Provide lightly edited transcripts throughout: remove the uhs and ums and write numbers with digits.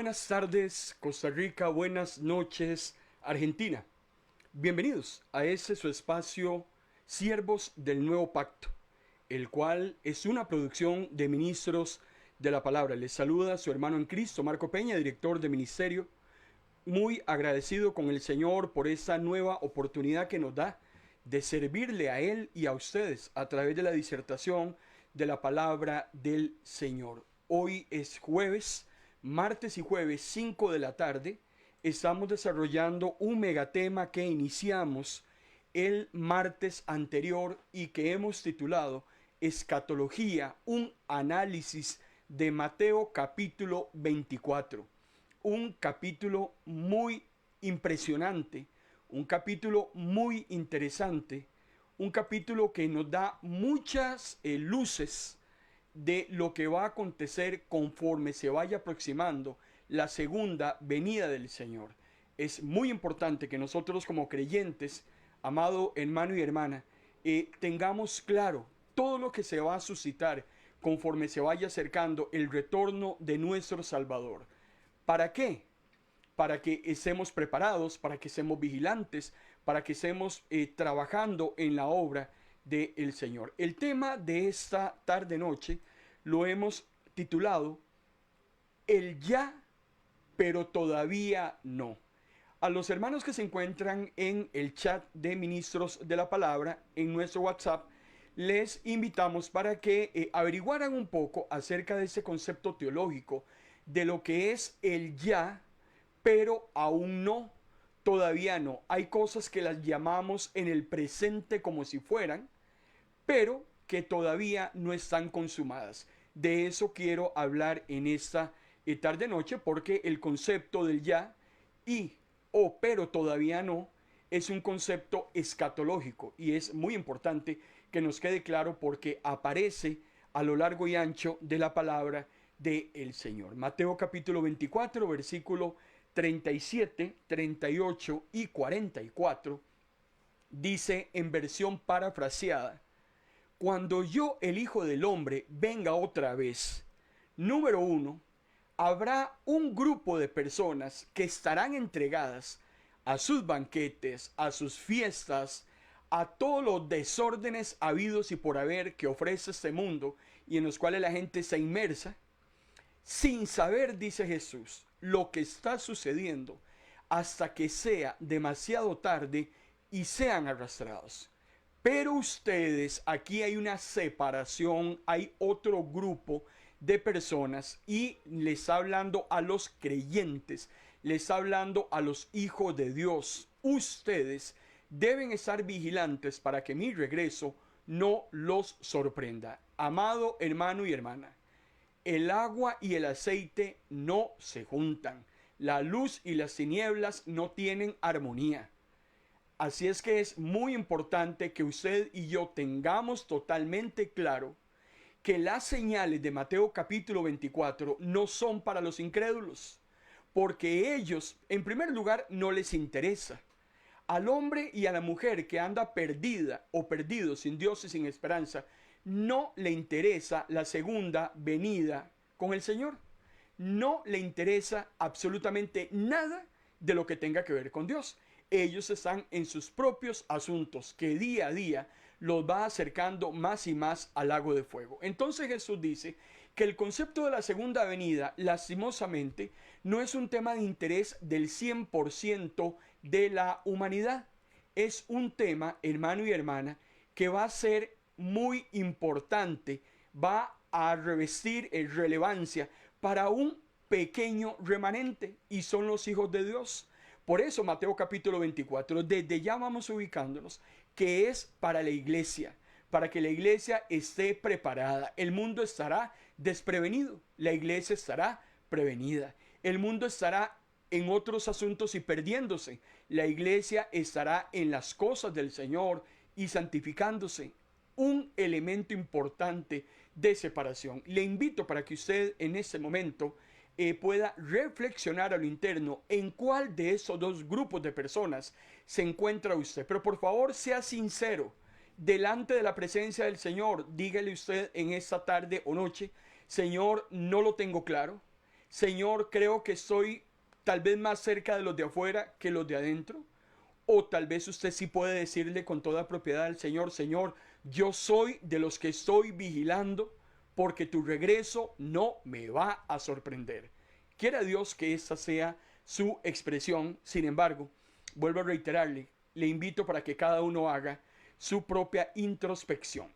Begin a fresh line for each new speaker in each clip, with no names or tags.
buenas tardes, Costa Rica, buenas noches, Argentina. Bienvenidos a ese su espacio Siervos del Nuevo Pacto, el cual es una producción de ministros de la palabra. Les saluda su hermano en Cristo, Marco Peña, director de ministerio. Muy agradecido con el Señor por esta nueva oportunidad que nos da de servirle a Él y a ustedes a través de la disertación de la palabra del Señor. Hoy es jueves, martes y jueves 5 de la tarde. Estamos desarrollando un megatema que iniciamos el martes anterior y que hemos titulado Escatología, un análisis de Mateo capítulo 24. Un capítulo muy impresionante, un capítulo muy interesante, un capítulo que nos da muchas luces de lo que va a acontecer conforme se vaya aproximando la segunda venida del Señor. Es muy importante que nosotros como creyentes, amado hermano y hermana, tengamos claro todo lo que se va a suscitar conforme se vaya acercando el retorno de nuestro Salvador. ¿Para qué? Para que estemos preparados, para que estemos vigilantes, para que estemos trabajando en la obra del Señor. El tema de esta tarde-noche lo hemos titulado El ya, pero todavía no. A los hermanos que se encuentran en el chat de ministros de la palabra, en nuestro WhatsApp, les invitamos para que averiguaran un poco acerca de ese concepto teológico de lo que es el ya, pero aún no, todavía no. Hay cosas que las llamamos en el presente como si fueran, pero que todavía no están consumadas. De eso quiero hablar en esta tarde-noche, porque el concepto del ya y o pero todavía no es un concepto escatológico y es muy importante que nos quede claro porque aparece a lo largo y ancho de la palabra del Señor. Mateo capítulo 24, versículo 37, 38 y 44, dice en versión parafraseada: cuando yo, el Hijo del Hombre, venga otra vez, número 1, habrá un grupo de personas que estarán entregadas a sus banquetes, a sus fiestas, a todos los desórdenes habidos y por haber que ofrece este mundo y en los cuales la gente se inmersa, sin saber, dice Jesús, lo que está sucediendo hasta que sea demasiado tarde y sean arrastrados. Pero ustedes, aquí hay una separación, hay otro grupo de personas y les está hablando a los creyentes, les está hablando a los hijos de Dios. Ustedes deben estar vigilantes para que mi regreso no los sorprenda. Amado hermano y hermana, el agua y el aceite no se juntan. La luz y las tinieblas no tienen armonía. Así es que es muy importante que usted y yo tengamos totalmente claro que las señales de Mateo capítulo 24 no son para los incrédulos, porque ellos, en primer lugar, no les interesa. Al hombre y a la mujer que anda perdida o perdido sin Dios y sin esperanza, no le interesa la segunda venida con el Señor. No le interesa absolutamente nada de lo que tenga que ver con Dios. Ellos están en sus propios asuntos que día a día los va acercando más y más al lago de fuego. Entonces Jesús dice que el concepto de la segunda venida, lastimosamente, no es un tema de interés del 100% de la humanidad. Es un tema, hermano y hermana, que va a ser muy importante, va a revestir relevancia para un pequeño remanente y son los hijos de Dios. Por eso Mateo capítulo 24, desde ya vamos ubicándonos, que es para la iglesia, para que la iglesia esté preparada. El mundo estará desprevenido, la iglesia estará prevenida. El mundo estará en otros asuntos y perdiéndose. La iglesia estará en las cosas del Señor y santificándose. Un elemento importante de separación. Le invito para que usted en este momento pueda reflexionar a lo interno en cuál de esos dos grupos de personas se encuentra usted. Pero por favor sea sincero delante de la presencia del Señor. Dígale usted en esta tarde o noche: Señor, no lo tengo claro. Señor, creo que estoy tal vez más cerca de los de afuera que los de adentro. O tal vez usted sí puede decirle con toda propiedad al Señor, Señor, yo soy de los que estoy vigilando porque tu regreso no me va a sorprender. Quiera Dios que esta sea su expresión. Sin embargo, vuelvo a reiterarle, le invito para que cada uno haga su propia introspección.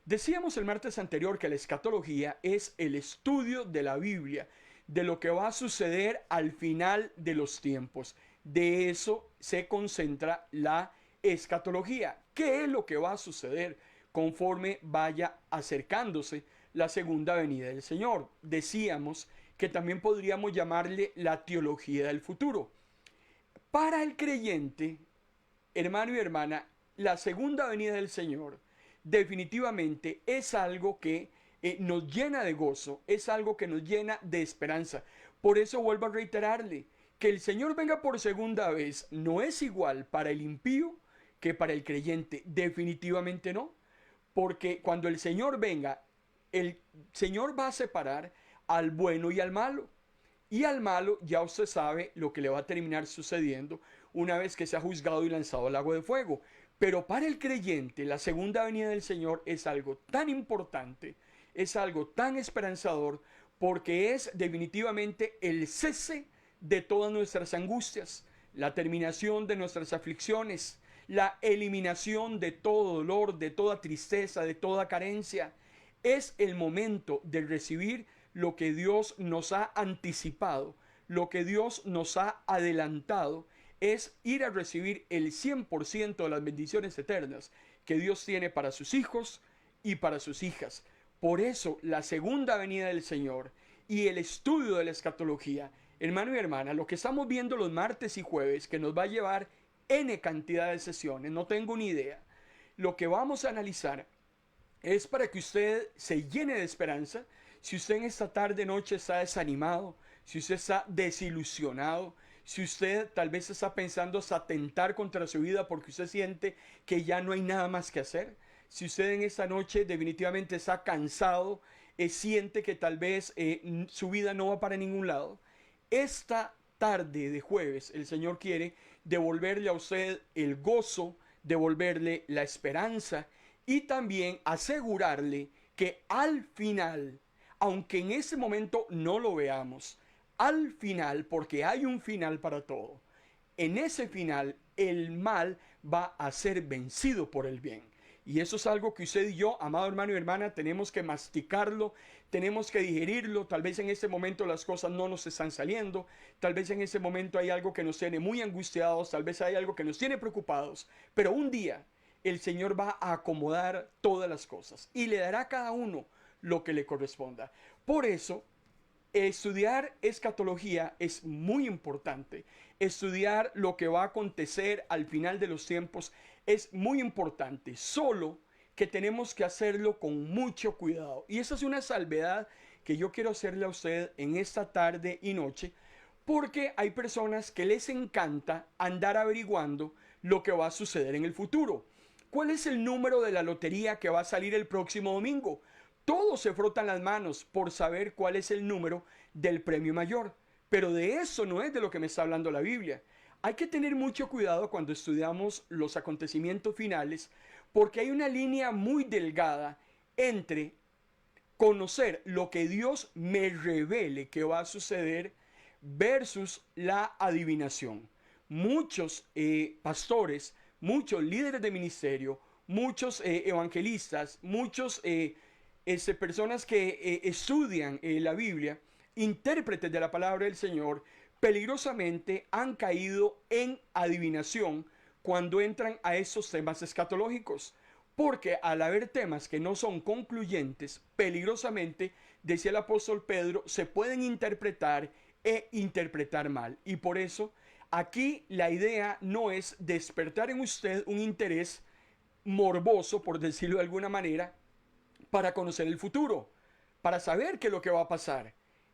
Decíamos el martes anterior que la escatología es el estudio de la Biblia, de lo que va a suceder al final de los tiempos. De eso se concentra la escatología. ¿Qué es lo que va a suceder conforme vaya acercándose la segunda venida del Señor? Decíamos que también podríamos llamarle la teología del futuro. Para el creyente, hermano y hermana, la segunda venida del Señor definitivamente es algo que nos llena de gozo, es algo que nos llena de esperanza. Por eso vuelvo a reiterarle, que el Señor venga por segunda vez no es igual para el impío que para el creyente. Definitivamente no. Porque cuando el Señor venga, el Señor va a separar al bueno y al malo. Y al malo ya usted sabe lo que le va a terminar sucediendo una vez que se ha juzgado y lanzado al lago de fuego. Pero para el creyente la segunda venida del Señor es algo tan importante, es algo tan esperanzador, porque es definitivamente el cese de todas nuestras angustias, la terminación de nuestras aflicciones, la eliminación de todo dolor, de toda tristeza, de toda carencia. Es el momento de recibir lo que Dios nos ha anticipado, lo que Dios nos ha adelantado, es ir a recibir el 100% de las bendiciones eternas que Dios tiene para sus hijos y para sus hijas. Por eso la segunda venida del Señor y el estudio de la escatología, hermano y hermana, lo que estamos viendo los martes y jueves, que nos va a llevar N cantidad de sesiones, no tengo ni idea, lo que vamos a analizar es para que usted se llene de esperanza. Si usted en esta tarde, noche está desanimado, si usted está desilusionado, si usted tal vez está pensando hasta atentar contra su vida porque usted siente que ya no hay nada más que hacer, si usted en esta noche definitivamente está cansado, siente que tal vez su vida no va para ningún lado, esta tarde de jueves el Señor quiere devolverle a usted el gozo, devolverle la esperanza y también asegurarle que al final, aunque en ese momento no lo veamos, al final, porque hay un final para todo, en ese final el mal va a ser vencido por el bien. Y eso es algo que usted y yo, amado hermano y hermana, tenemos que masticarlo, tenemos que digerirlo. Tal vez en ese momento las cosas no nos están saliendo, tal vez en ese momento hay algo que nos tiene muy angustiados, tal vez hay algo que nos tiene preocupados, pero un día el Señor va a acomodar todas las cosas y le dará a cada uno lo que le corresponda. Por eso, estudiar escatología es muy importante. Estudiar lo que va a acontecer al final de los tiempos es muy importante. Solo que tenemos que hacerlo con mucho cuidado. Y esa es una salvedad que yo quiero hacerle a usted en esta tarde y noche, porque hay personas que les encanta andar averiguando lo que va a suceder en el futuro. ¿Cuál es el número de la lotería que va a salir el próximo domingo? Todos se frotan las manos por saber cuál es el número del premio mayor. Pero de eso no es de lo que me está hablando la Biblia. Hay que tener mucho cuidado cuando estudiamos los acontecimientos finales, porque hay una línea muy delgada entre conocer lo que Dios me revele que va a suceder versus la adivinación. Muchos pastores, muchos líderes de ministerio, muchos evangelistas, muchos personas que estudian la Biblia, intérpretes de la palabra del Señor, peligrosamente han caído en adivinación cuando entran a esos temas escatológicos. Porque al haber temas que no son concluyentes, peligrosamente, decía el apóstol Pedro, se pueden interpretar e interpretar mal. Y por eso, aquí la idea no es despertar en usted un interés morboso, por decirlo de alguna manera, para conocer el futuro, para saber qué es lo que va a pasar.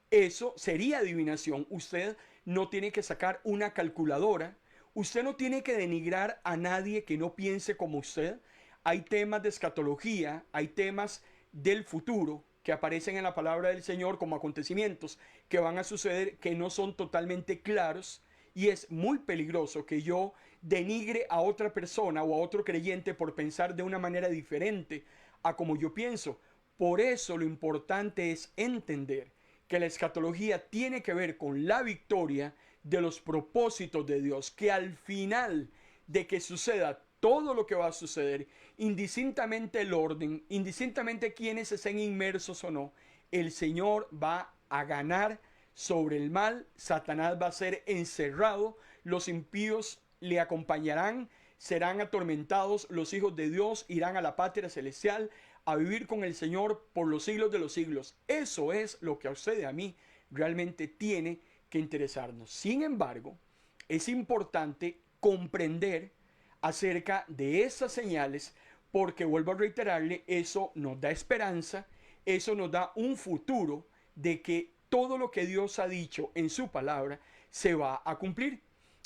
Eso sería adivinación. Usted no tiene que sacar una calculadora, usted no tiene que denigrar a nadie que no piense como usted. Hay temas de escatología, hay temas del futuro que aparecen en la palabra del Señor como acontecimientos que van a suceder que no son totalmente claros, y es muy peligroso que yo denigre a otra persona o a otro creyente por pensar de una manera diferente a como yo pienso. Por eso lo importante es entender que la escatología tiene que ver con la victoria de los propósitos de Dios, que al final de que suceda todo lo que va a suceder, indistintamente el orden, indistintamente quienes estén inmersos o no, el Señor va a ganar sobre el mal, Satanás va a ser encerrado, los impíos le acompañarán, serán atormentados, los hijos de Dios irán a la patria celestial a vivir con el Señor por los siglos de los siglos. Eso es lo que a usted y a mí realmente tiene que interesarnos. Sin embargo, es importante comprender acerca de esas señales, porque vuelvo a reiterarle, eso nos da esperanza, eso nos da un futuro de que todo lo que Dios ha dicho en su palabra se va a cumplir.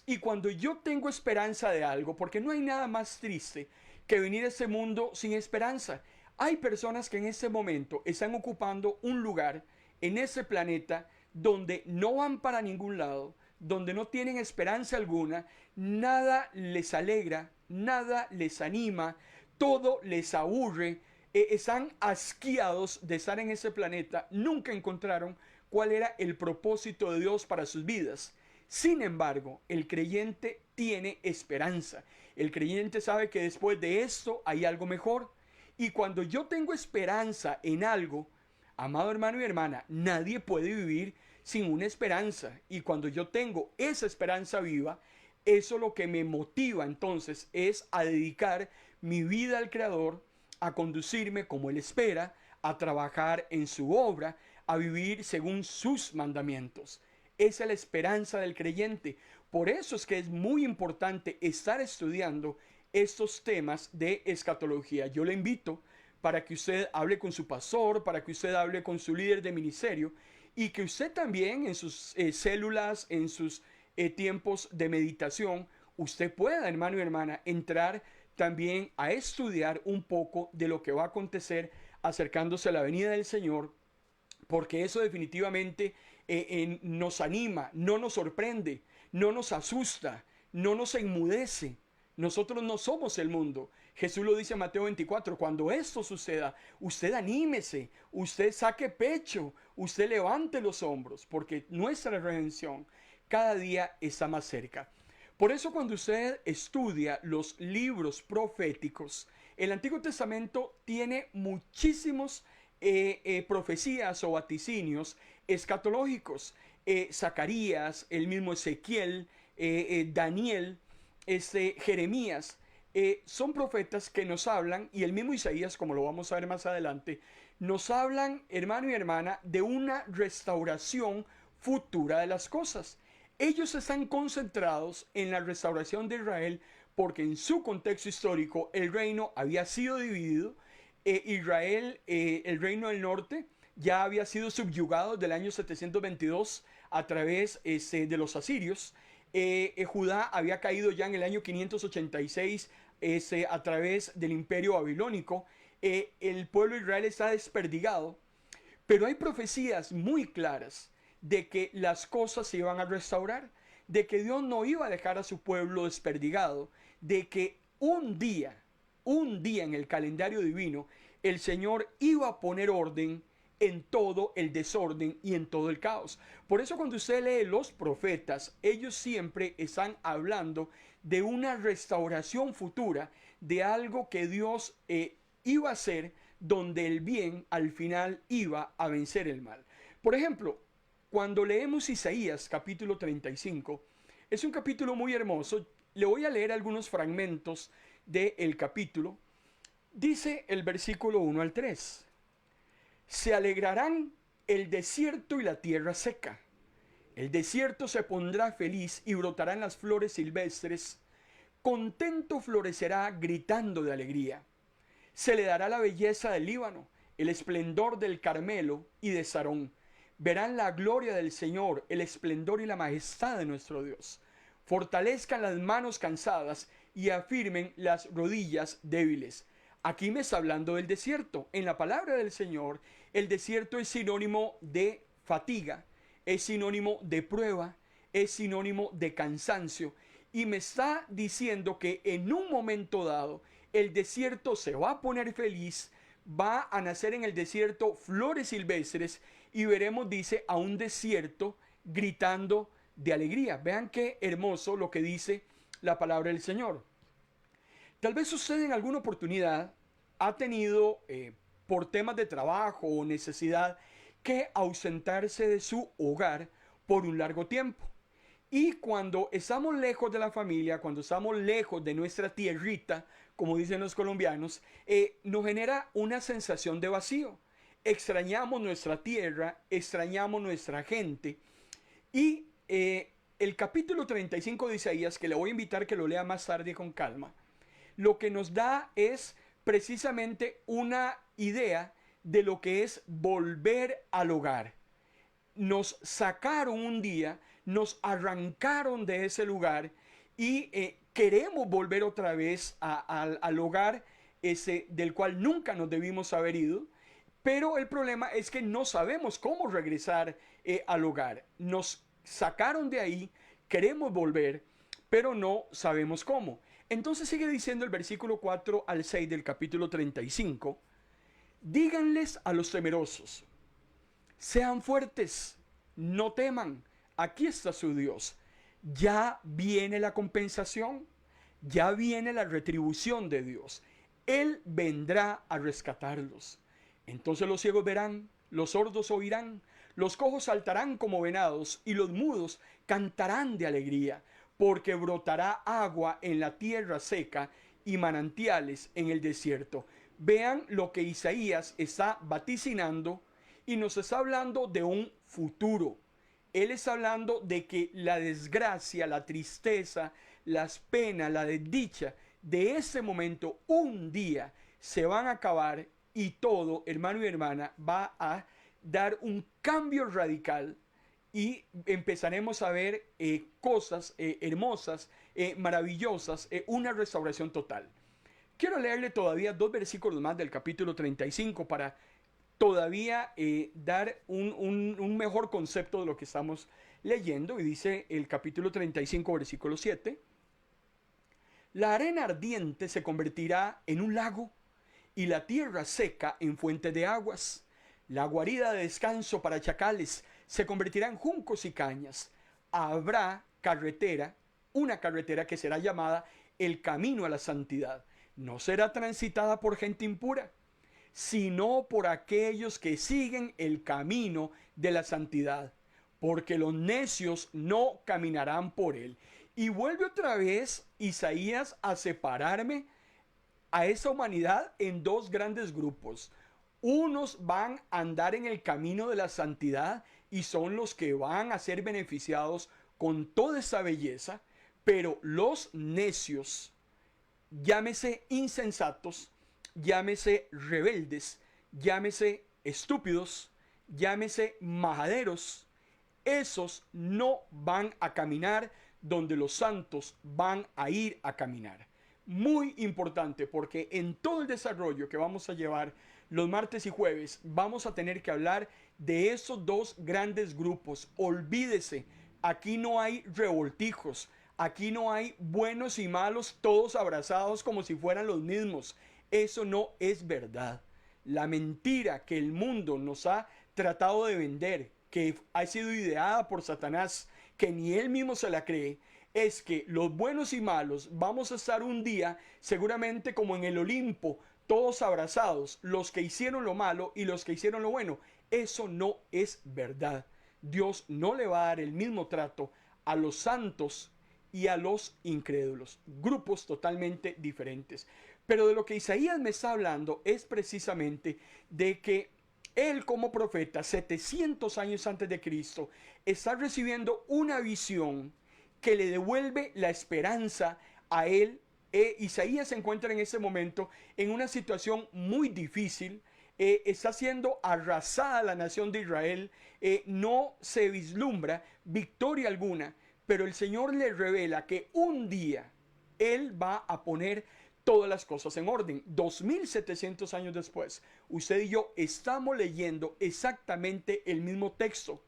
Y cuando yo tengo esperanza de algo, porque no hay nada más triste que venir a este mundo sin esperanza. Hay personas que en este momento están ocupando un lugar en ese planeta donde no van para ningún lado, donde no tienen esperanza alguna, nada les alegra, nada les anima, todo les aburre, están asqueados de estar en ese planeta, nunca encontraron cuál era el propósito de Dios para sus vidas. Sin embargo, el creyente tiene esperanza. El creyente sabe que después de esto hay algo mejor. Y cuando yo tengo esperanza en algo, amado hermano y hermana, nadie puede vivir sin una esperanza. Y cuando yo tengo esa esperanza viva, eso lo que me motiva entonces es a dedicar mi vida al Creador, a conducirme como Él espera, a trabajar en su obra, a vivir según sus mandamientos. Esa es la esperanza del creyente. Por eso es que es muy importante estar estudiando estos temas de escatología. Yo le invito para que usted hable con su pastor, para que usted hable con su líder de ministerio, y que usted también en sus células, en sus tiempos de meditación, usted pueda, hermano y hermana, entrar también a estudiar un poco de lo que va a acontecer acercándose a la venida del Señor, porque eso definitivamente nos anima, no nos sorprende, no nos asusta, no nos enmudece. Nosotros no somos el mundo. Jesús lo dice en Mateo 24, cuando esto suceda, usted anímese, usted saque pecho, usted levante los hombros, porque nuestra redención cada día está más cerca. Por eso cuando usted estudia los libros proféticos, el Antiguo Testamento tiene muchísimos profecías o vaticinios escatológicos. Zacarías, el mismo Ezequiel, Daniel, Jeremías, son profetas que nos hablan, y el mismo Isaías, como lo vamos a ver más adelante, nos hablan, hermano y hermana, de una restauración futura de las cosas. Ellos están concentrados en la restauración de Israel porque en su contexto histórico el reino había sido dividido. Israel, el reino del norte, ya había sido subyugado del año 722 a través de los asirios. Judá había caído ya en el año 586 a través del imperio babilónico. El pueblo de Israel está desperdigado, pero hay profecías muy claras de que las cosas se iban a restaurar, de que Dios no iba a dejar a su pueblo desperdigado, de que un día en el calendario divino, el Señor iba a poner orden en todo el desorden y en todo el caos. Por eso cuando usted lee los profetas, ellos siempre están hablando de una restauración futura, de algo que Dios iba a hacer, donde el bien al final iba a vencer el mal. Por ejemplo, cuando leemos Isaías capítulo 35, es un capítulo muy hermoso. Le voy a leer algunos fragmentos del capítulo. Dice el versículo 1 al 3. Se alegrarán el desierto y la tierra seca. El desierto se pondrá feliz y brotarán las flores silvestres. Contento florecerá gritando de alegría. Se le dará la belleza del Líbano, el esplendor del Carmelo y de Sarón. Verán la gloria del Señor, el esplendor y la majestad de nuestro Dios. Fortalezcan las manos cansadas y afirmen las rodillas débiles. Aquí me está hablando del desierto. En la palabra del Señor, el desierto es sinónimo de fatiga, es sinónimo de prueba, es sinónimo de cansancio. Y me está diciendo que en un momento dado, el desierto se va a poner feliz, va a nacer en el desierto flores silvestres y veremos, dice, a un desierto gritando de alegría. Vean qué hermoso lo que dice la palabra del Señor. Tal vez usted en alguna oportunidad ha tenido, por temas de trabajo o necesidad, que ausentarse de su hogar por un largo tiempo. Y cuando estamos lejos de la familia, cuando estamos lejos de nuestra tierrita, como dicen los colombianos, nos genera una sensación de vacío. Extrañamos nuestra tierra, extrañamos nuestra gente. Y el capítulo 35 de Isaías, que le voy a invitar que lo lea más tarde con calma, lo que nos da es precisamente una idea de lo que es volver al hogar. Nos sacaron un día, nos arrancaron de ese lugar y queremos volver otra vez al hogar ese del cual nunca nos debimos haber ido. Pero el problema es que no sabemos cómo regresar al hogar. Nos sacaron de ahí, queremos volver, pero no sabemos cómo. Entonces sigue diciendo el versículo 4 al 6 del capítulo 35. Díganles a los temerosos, sean fuertes, no teman, aquí está su Dios. Ya viene la compensación, ya viene la retribución de Dios. Él vendrá a rescatarlos. Entonces los ciegos verán, los sordos oirán, los cojos saltarán como venados y los mudos cantarán de alegría, porque brotará agua en la tierra seca y manantiales en el desierto. Vean lo que Isaías está vaticinando y nos está hablando de un futuro. Él está hablando de que la desgracia, la tristeza, las penas, la desdicha de ese momento un día se van a acabar y todo, hermano y hermana, va a dar un cambio radical y empezaremos a ver cosas hermosas, maravillosas, una restauración total. Quiero leerle todavía 2 versículos más del capítulo 35 para todavía dar un mejor concepto de lo que estamos leyendo. Y dice el capítulo 35, versículo 7. La arena ardiente se convertirá en un lago y la tierra seca en fuente de aguas. La guarida de descanso para chacales se convertirá en juncos y cañas. Habrá carretera, una carretera que será llamada el camino a la santidad. No será transitada por gente impura, sino por aquellos que siguen el camino de la santidad, porque los necios no caminarán por él. Y vuelve otra vez Isaías a separarme a esa humanidad en 2 grandes grupos. Unos van a andar en el camino de la santidad y son los que van a ser beneficiados con toda esa belleza, pero los necios, llámese insensatos, llámese rebeldes, llámese estúpidos, llámese majaderos, esos no van a caminar donde los santos van a ir a caminar. Muy importante, porque en todo el desarrollo que vamos a llevar los martes y jueves vamos a tener que hablar de esos 2 grandes grupos. Olvídese, aquí no hay revoltijos, aquí no hay buenos y malos todos abrazados como si fueran los mismos. Eso no es verdad. La mentira que el mundo nos ha tratado de vender, que ha sido ideada por Satanás, que ni él mismo se la cree, es que los buenos y malos vamos a estar un día seguramente como en el Olimpo, todos abrazados, los que hicieron lo malo y los que hicieron lo bueno. Eso no es verdad. Dios no le va a dar el mismo trato a los santos y a los incrédulos, grupos totalmente diferentes. Pero de lo que Isaías me está hablando es precisamente de que él, como profeta, 700 años antes de Cristo, está recibiendo una visión que le devuelve la esperanza a él. Isaías se encuentra en ese momento en una situación muy difícil. Está siendo arrasada la nación de Israel. No se vislumbra victoria alguna, pero el Señor le revela que un día Él va a poner todas las cosas en orden. 2700 años después, usted y yo estamos leyendo exactamente el mismo texto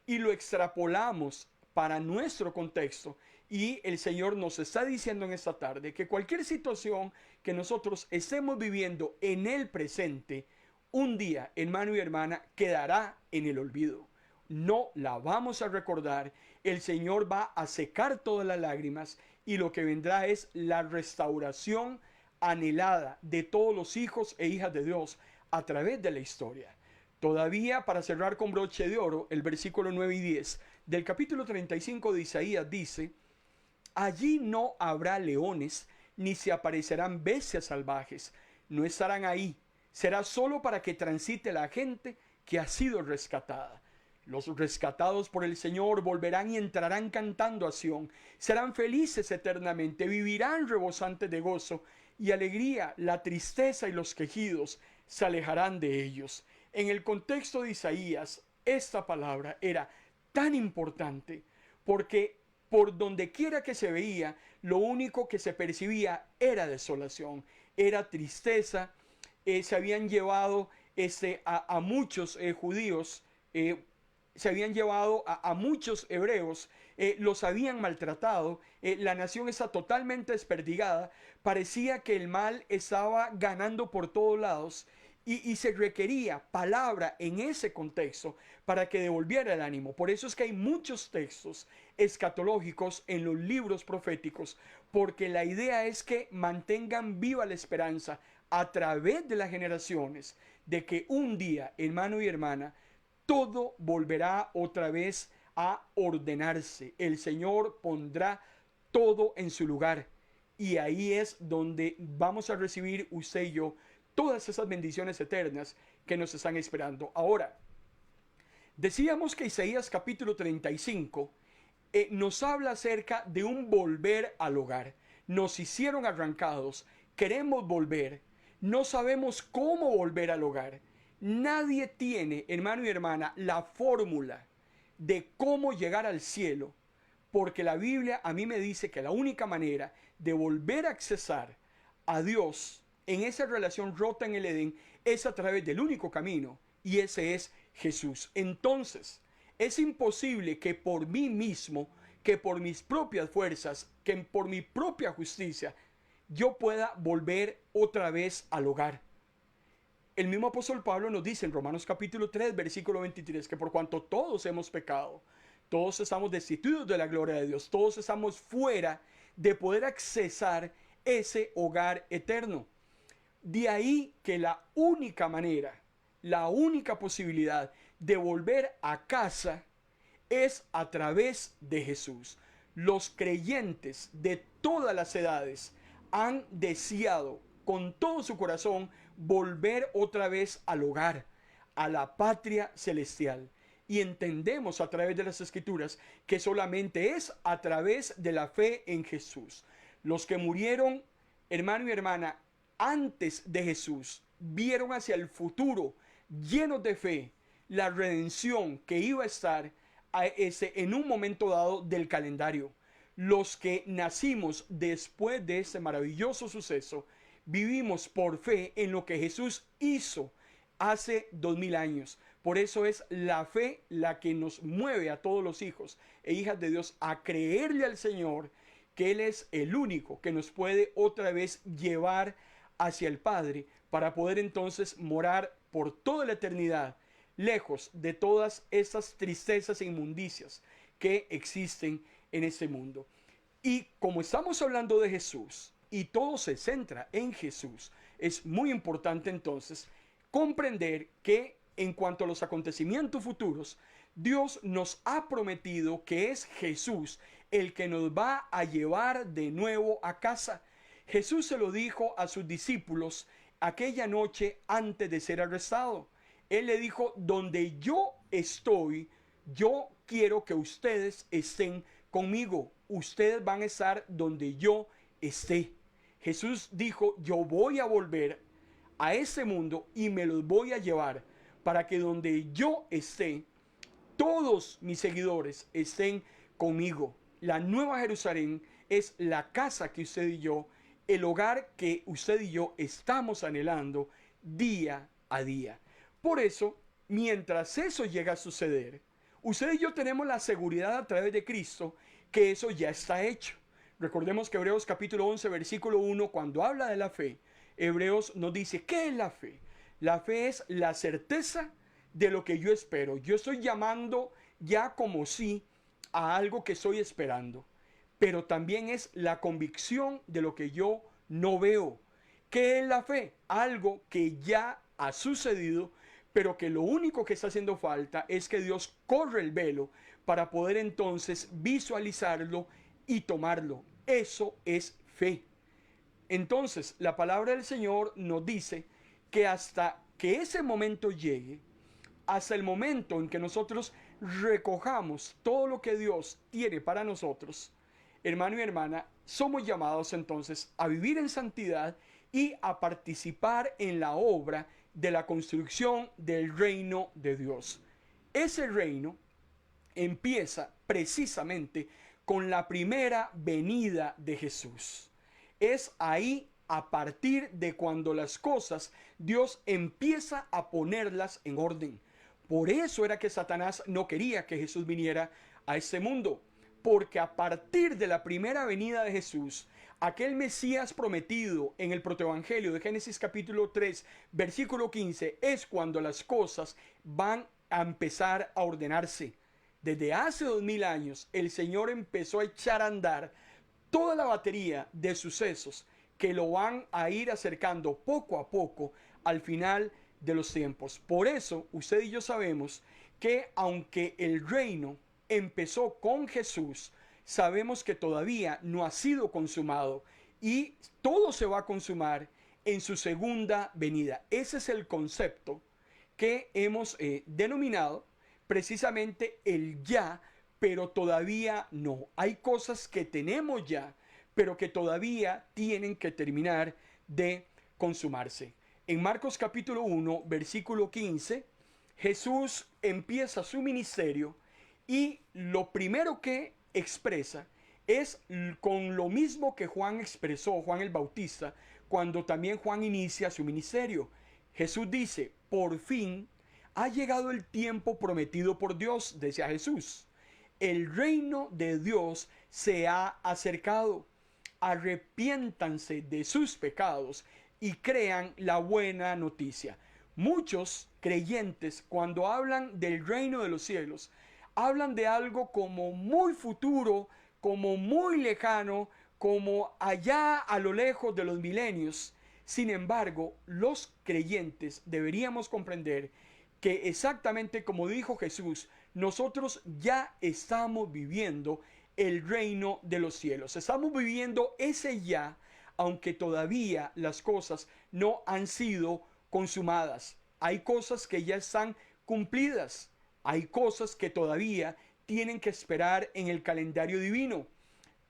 y lo extrapolamos para nuestro contexto. Y el Señor nos está diciendo en esta tarde que cualquier situación que nosotros estemos viviendo en el presente, un día, hermano y hermana, quedará en el olvido. No la vamos a recordar. El Señor va a secar todas las lágrimas y lo que vendrá es la restauración anhelada de todos los hijos e hijas de Dios a través de la historia. Todavía, para cerrar con broche de oro, el versículo 9 y 10 del capítulo 35 de Isaías dice: allí no habrá leones, ni se aparecerán bestias salvajes, no estarán ahí, será solo para que transite la gente que ha sido rescatada. Los rescatados por el Señor volverán y entrarán cantando a Sión, serán felices eternamente, vivirán rebosantes de gozo y alegría. La tristeza y los quejidos se alejarán de ellos. En el contexto de Isaías, esta palabra era tan importante porque por donde quiera que se veía, lo único que se percibía era desolación, era tristeza. Se habían llevado a muchos judíos, se habían llevado a muchos hebreos, los habían maltratado, la nación está totalmente desperdigada, parecía que el mal estaba ganando por todos lados. Y se requería palabra en ese contexto para que devolviera el ánimo. Por eso es que hay muchos textos escatológicos en los libros proféticos, porque la idea es que mantengan viva la esperanza a través de las generaciones de que un día, hermano y hermana, todo volverá otra vez a ordenarse. El Señor pondrá todo en su lugar. Y ahí es donde vamos a recibir usted y yo todas esas bendiciones eternas que nos están esperando. Ahora, decíamos que Isaías capítulo 35 nos habla acerca de un volver al hogar. Nos hicieron arrancados, queremos volver, no sabemos cómo volver al hogar. Nadie tiene, hermano y hermana, la fórmula de cómo llegar al cielo, porque la Biblia a mí me dice que la única manera de volver a accesar a Dios en esa relación rota en el Edén es a través del único camino, y ese es Jesús. Entonces, es imposible que por mí mismo, que por mis propias fuerzas, que por mi propia justicia, yo pueda volver otra vez al hogar. El mismo apóstol Pablo nos dice en Romanos capítulo 3, versículo 23, que por cuanto todos hemos pecado, todos estamos destituidos de la gloria de Dios, todos estamos fuera de poder accesar ese hogar eterno. De ahí que la única manera, la única posibilidad de volver a casa es a través de Jesús. Los creyentes de todas las edades han deseado con todo su corazón volver otra vez al hogar, a la patria celestial. Y entendemos a través de las Escrituras que solamente es a través de la fe en Jesús. Los que murieron, hermano y hermana, antes de Jesús, vieron hacia el futuro, llenos de fe, la redención que iba a estar en un momento dado del calendario. Los que nacimos después de ese maravilloso suceso, vivimos por fe en lo que Jesús hizo hace 2000 años. Por eso es la fe la que nos mueve a todos los hijos e hijas de Dios a creerle al Señor, que Él es el único que nos puede otra vez llevar hacia el Padre, para poder entonces morar por toda la eternidad, lejos de todas esas tristezas e inmundicias que existen en este mundo. Y como estamos hablando de Jesús y todo se centra en Jesús, es muy importante entonces comprender que en cuanto a los acontecimientos futuros, Dios nos ha prometido que es Jesús el que nos va a llevar de nuevo a casa. Jesús se lo dijo a sus discípulos aquella noche antes de ser arrestado. Él le dijo: donde yo estoy, yo quiero que ustedes estén conmigo. Ustedes van a estar donde yo esté. Jesús dijo: yo voy a volver a ese mundo y me los voy a llevar para que donde yo esté, todos mis seguidores estén conmigo. La Nueva Jerusalén es la casa que usted y yo el hogar que usted y yo estamos anhelando día a día. Por eso, mientras eso llega a suceder, usted y yo tenemos la seguridad a través de Cristo que eso ya está hecho. Recordemos que Hebreos capítulo 11, versículo 1, cuando habla de la fe, Hebreos nos dice, ¿qué es la fe? La fe es la certeza de lo que yo espero. Yo estoy llamando ya como sí a algo que estoy esperando, pero también es la convicción de lo que yo no veo. ¿Qué es la fe? Algo que ya ha sucedido, pero que lo único que está haciendo falta es que Dios corre el velo para poder entonces visualizarlo y tomarlo. Eso es fe. Entonces, la palabra del Señor nos dice que hasta que ese momento llegue, hasta el momento en que nosotros recojamos todo lo que Dios tiene para nosotros, hermano y hermana, somos llamados entonces a vivir en santidad y a participar en la obra de la construcción del reino de Dios. Ese reino empieza precisamente con la primera venida de Jesús. Es ahí, a partir de cuando las cosas Dios empieza a ponerlas en orden. Por eso era que Satanás no quería que Jesús viniera a este mundo, porque a partir de la primera venida de Jesús, aquel Mesías prometido en el protoevangelio de Génesis capítulo 3, versículo 15, es cuando las cosas van a empezar a ordenarse. Desde hace 2000 años, el Señor empezó a echar a andar toda la batería de sucesos que lo van a ir acercando poco a poco al final de los tiempos. Por eso, usted y yo sabemos que aunque el reino empezó con Jesús, sabemos que todavía no ha sido consumado y todo se va a consumar en su segunda venida. Ese es el concepto que hemos denominado precisamente el ya, pero todavía no. Hay cosas que tenemos ya, pero que todavía tienen que terminar de consumarse. En Marcos capítulo 1, versículo 15, Jesús empieza su ministerio y lo primero que expresa es con lo mismo que Juan expresó, Juan el Bautista, cuando también Juan inicia su ministerio. Jesús dice, por fin ha llegado el tiempo prometido por Dios, decía Jesús. El reino de Dios se ha acercado. Arrepiéntanse de sus pecados y crean la buena noticia. Muchos creyentes, cuando hablan del reino de los cielos, hablan de algo como muy futuro, como muy lejano, como allá a lo lejos de los milenios. Sin embargo, los creyentes deberíamos comprender que exactamente como dijo Jesús, nosotros ya estamos viviendo el reino de los cielos. Estamos viviendo ese ya, aunque todavía las cosas no han sido consumadas. Hay cosas que ya están cumplidas. Hay cosas que todavía tienen que esperar en el calendario divino.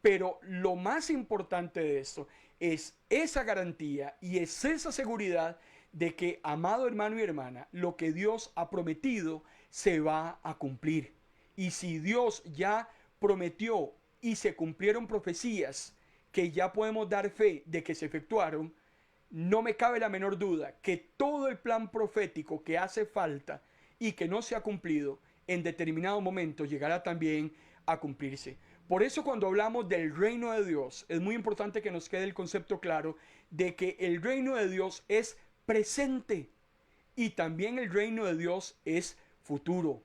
Pero lo más importante de esto es esa garantía y es esa seguridad de que, amado hermano y hermana, lo que Dios ha prometido se va a cumplir. Y si Dios ya prometió y se cumplieron profecías que ya podemos dar fe de que se efectuaron, no me cabe la menor duda que todo el plan profético que hace falta y que no se ha cumplido, en determinado momento llegará también a cumplirse. Por eso cuando hablamos del reino de Dios, es muy importante que nos quede el concepto claro de que el reino de Dios es presente y también el reino de Dios es futuro.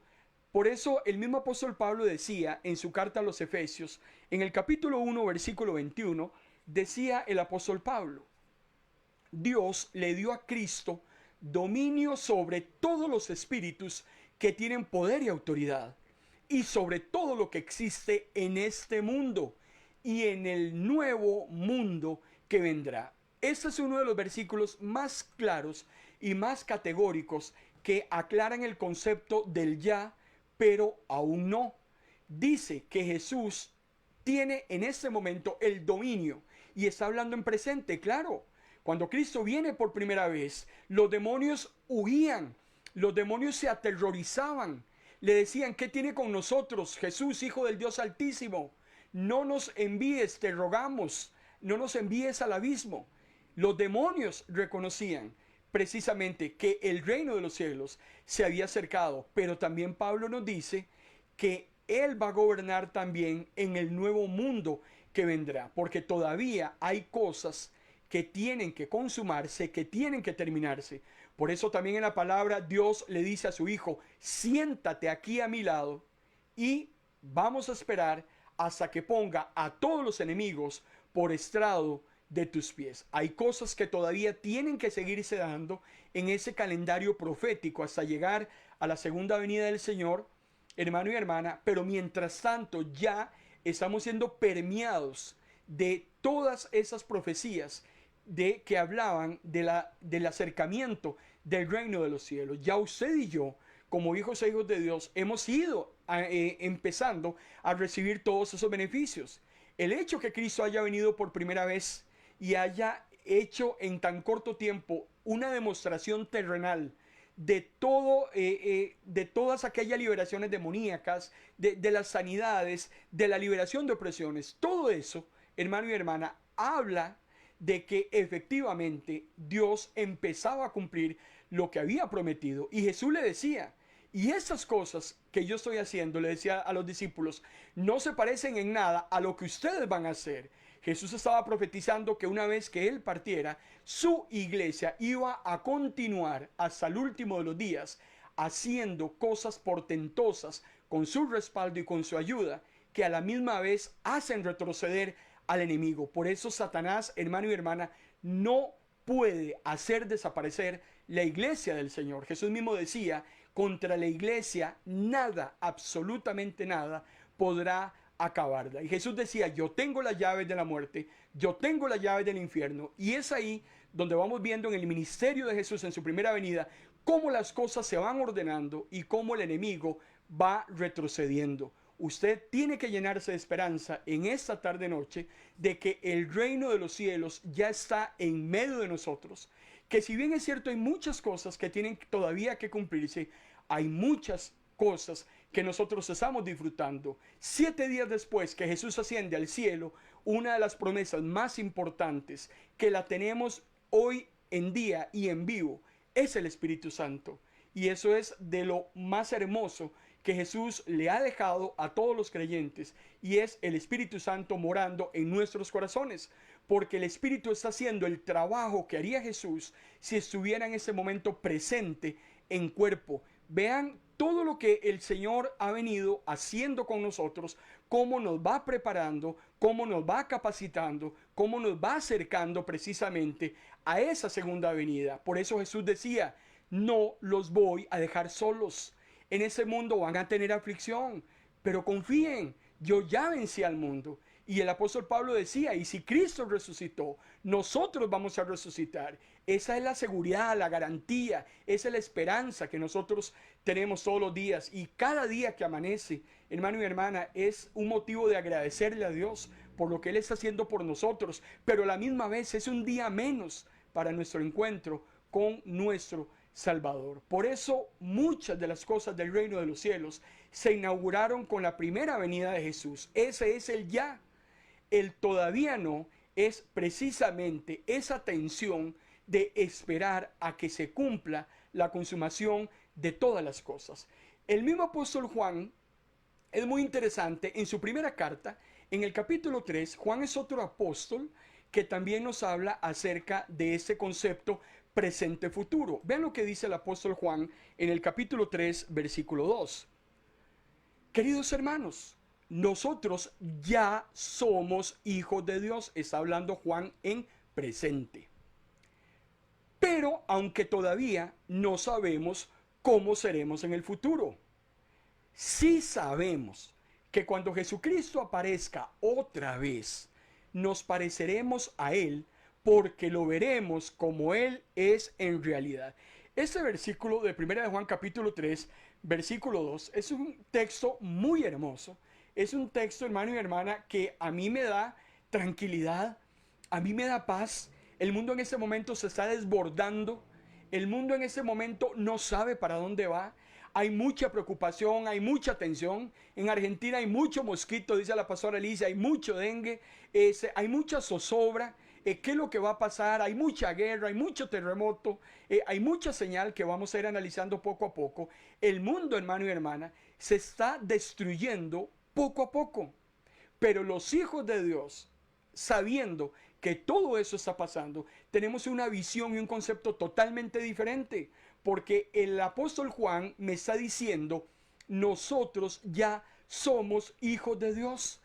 Por eso el mismo apóstol Pablo decía en su carta a los Efesios, en el capítulo 1, versículo 21, decía el apóstol Pablo, Dios le dio a Cristo dominio sobre todos los espíritus que tienen poder y autoridad, y sobre todo lo que existe en este mundo y en el nuevo mundo que vendrá. Este es uno de los versículos más claros y más categóricos que aclaran el concepto del ya, pero aún no. Dice que Jesús tiene en este momento el dominio y está hablando en presente, claro. Cuando Cristo viene por primera vez, los demonios huían, los demonios se aterrorizaban, le decían, ¿qué tiene con nosotros, Jesús, Hijo del Dios Altísimo? No nos envíes, te rogamos. no nos envíes al abismo. Los demonios reconocían precisamente que el reino de los cielos se había acercado, pero también Pablo nos dice que Él va a gobernar también en el nuevo mundo que vendrá, porque todavía hay cosas que tienen que consumarse, que tienen que terminarse. Por eso también en la palabra Dios le dice a su Hijo, siéntate aquí a mi lado y vamos a esperar hasta que ponga a todos los enemigos por estrado de tus pies. Hay cosas que todavía tienen que seguirse dando en ese calendario profético hasta llegar a la segunda venida del Señor, hermano y hermana, pero mientras tanto ya estamos siendo permeados de todas esas profecías de que hablaban del acercamiento del reino de los cielos. Ya usted y yo, como hijos e hijos de Dios, hemos ido empezando a recibir todos esos beneficios. El hecho que Cristo haya venido por primera vez y haya hecho en tan corto tiempo una demostración terrenal de todo, de todas aquellas liberaciones demoníacas, de las sanidades, de la liberación de opresiones, todo eso, hermano y hermana, habla de que efectivamente Dios empezaba a cumplir lo que había prometido. Y Jesús le decía, y estas cosas que yo estoy haciendo, le decía a los discípulos, no se parecen en nada a lo que ustedes van a hacer. Jesús estaba profetizando que una vez que Él partiera, su iglesia iba a continuar hasta el último de los días, haciendo cosas portentosas con su respaldo y con su ayuda, que a la misma vez hacen retroceder al enemigo. Por eso Satanás, hermano y hermana, no puede hacer desaparecer la iglesia del Señor. Jesús mismo decía, contra la iglesia nada, absolutamente nada, podrá acabarla. Y Jesús decía, yo tengo las llaves de la muerte, yo tengo las llaves del infierno. Y es ahí donde vamos viendo en el ministerio de Jesús en su primera venida, cómo las cosas se van ordenando y cómo el enemigo va retrocediendo. Usted tiene que llenarse de esperanza en esta tarde noche de que el reino de los cielos ya está en medio de nosotros. Que si bien es cierto hay muchas cosas que tienen todavía que cumplirse, hay muchas cosas que nosotros estamos disfrutando. 7 días después que Jesús asciende al cielo, una de las promesas más importantes que la tenemos hoy en día y en vivo es el Espíritu Santo. Y eso es de lo más hermoso que Jesús le ha dejado a todos los creyentes, y es el Espíritu Santo morando en nuestros corazones, porque el Espíritu está haciendo el trabajo que haría Jesús si estuviera en ese momento presente en cuerpo. Vean todo lo que el Señor ha venido haciendo con nosotros, cómo nos va preparando, cómo nos va capacitando, cómo nos va acercando precisamente a esa segunda venida. Por eso Jesús decía, no los voy a dejar solos. En ese mundo van a tener aflicción, pero confíen, yo ya vencí al mundo. Y el apóstol Pablo decía, y si Cristo resucitó, nosotros vamos a resucitar. Esa es la seguridad, la garantía, esa es la esperanza que nosotros tenemos todos los días. Y cada día que amanece, hermano y hermana, es un motivo de agradecerle a Dios por lo que Él está haciendo por nosotros. Pero a la misma vez es un día menos para nuestro encuentro con nuestro Salvador. Por eso muchas de las cosas del reino de los cielos se inauguraron con la primera venida de Jesús. Ese es el ya. El todavía no es precisamente esa tensión de esperar a que se cumpla la consumación de todas las cosas. El mismo apóstol Juan es muy interesante. En su primera carta, en el capítulo 3, Juan es otro apóstol que también nos habla acerca de ese concepto presente futuro. Vean lo que dice el apóstol Juan en el capítulo 3, versículo 2. Queridos hermanos, nosotros ya somos hijos de Dios. Está hablando Juan en presente. Pero aunque todavía no sabemos cómo seremos en el futuro, sí sabemos que cuando Jesucristo aparezca otra vez, nos pareceremos a Él, porque lo veremos como Él es en realidad. Este versículo de 1 de Juan capítulo 3, versículo 2, es un texto muy hermoso. Es un texto, hermano y hermana, que a mí me da tranquilidad, a mí me da paz. El mundo en ese momento se está desbordando. El mundo en ese momento no sabe para dónde va. hay mucha preocupación, hay mucha tensión. En Argentina hay mucho mosquito, dice la pastora Alicia, hay mucho dengue, hay mucha zozobra. ¿Qué es lo que va a pasar? Hay mucha guerra, hay mucho terremoto, hay mucha señal que vamos a ir analizando poco a poco. El mundo, hermano y hermana, se está destruyendo poco a poco. Pero los hijos de Dios, sabiendo que todo eso está pasando, tenemos una visión y un concepto totalmente diferente. Porque el apóstol Juan me está diciendo, nosotros ya somos hijos de Dios.